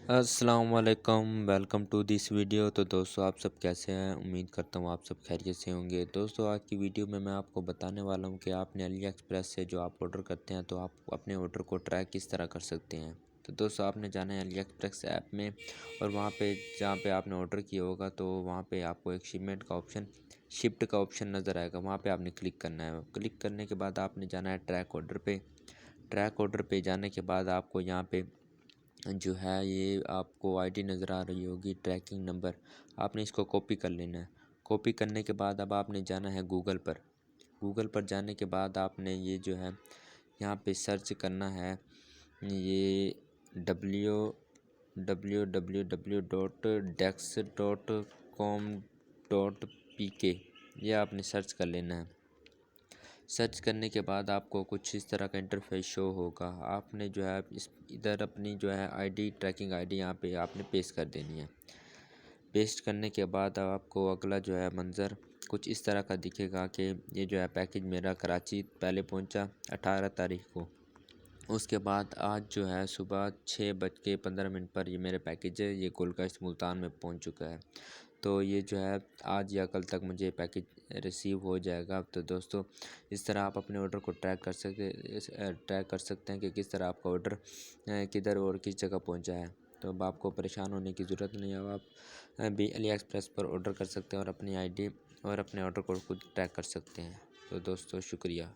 अस्सलाम वालेकुम, welcome to this video. तो दोस्तों आप सब कैसे हैं? उम्मीद करता हूँ आप सब खैरियत से होंगे। दोस्तों आज की वीडियो में मैं आपको बताने वाला हूँ कि आपने अली एक्सप्रेस से जो आप ऑर्डर करते हैं तो आप अपने ऑर्डर को ट्रैक किस तरह कर सकते हैं। तो दोस्तों आपने जाना है अली एक्सप्रेस ऐप में और वहाँ पे जहाँ पे आपने ऑर्डर किया होगा तो वहाँ पे आपको एक शिफ्ट का ऑप्शन नज़र आएगा। वहाँ पे आपने क्लिक करना है। क्लिक करने के बाद आपने जाना है ट्रैक ऑर्डर पे जाने के बाद आपको यहाँ पे जो है ये आपको आईडी नज़र आ रही होगी, ट्रैकिंग नंबर। आपने इसको कॉपी कर लेना है। कॉपी करने के बाद अब आपने जाना है गूगल पर जाने के बाद आपने ये जो है यहाँ पे सर्च करना है, ये www.dex.com.pk ये आपने सर्च कर लेना है। सर्च करने के बाद आपको कुछ इस तरह का इंटरफेस शो होगा। आपने जो है इधर अपनी जो है आईडी, ट्रैकिंग आईडी यहाँ पे आपने पेस्ट कर देनी है। पेस्ट करने के बाद आपको अगला जो है मंज़र कुछ इस तरह का दिखेगा कि ये जो है पैकेज मेरा कराची पहले पहुँचा 18 तारीख को। उसके बाद आज जो है सुबह 6:15 पर ये मेरे पैकेज है, ये गोलकस्ट मुल्तान में पहुँच चुका है। तो ये जो है आज या कल तक मुझे पैकेज रिसीव हो जाएगा। तो दोस्तों इस तरह आप अपने ऑर्डर को ट्रैक कर सकते हैं कि किस तरह आपका ऑर्डर किधर और किस जगह पहुंचा है। तो अब आपको परेशान होने की ज़रूरत नहीं है। अब आप भी अली एक्सप्रेस पर ऑर्डर कर सकते हैं और अपनी आईडी और अपने ऑर्डर को खुद ट्रैक कर सकते हैं। तो दोस्तों शुक्रिया।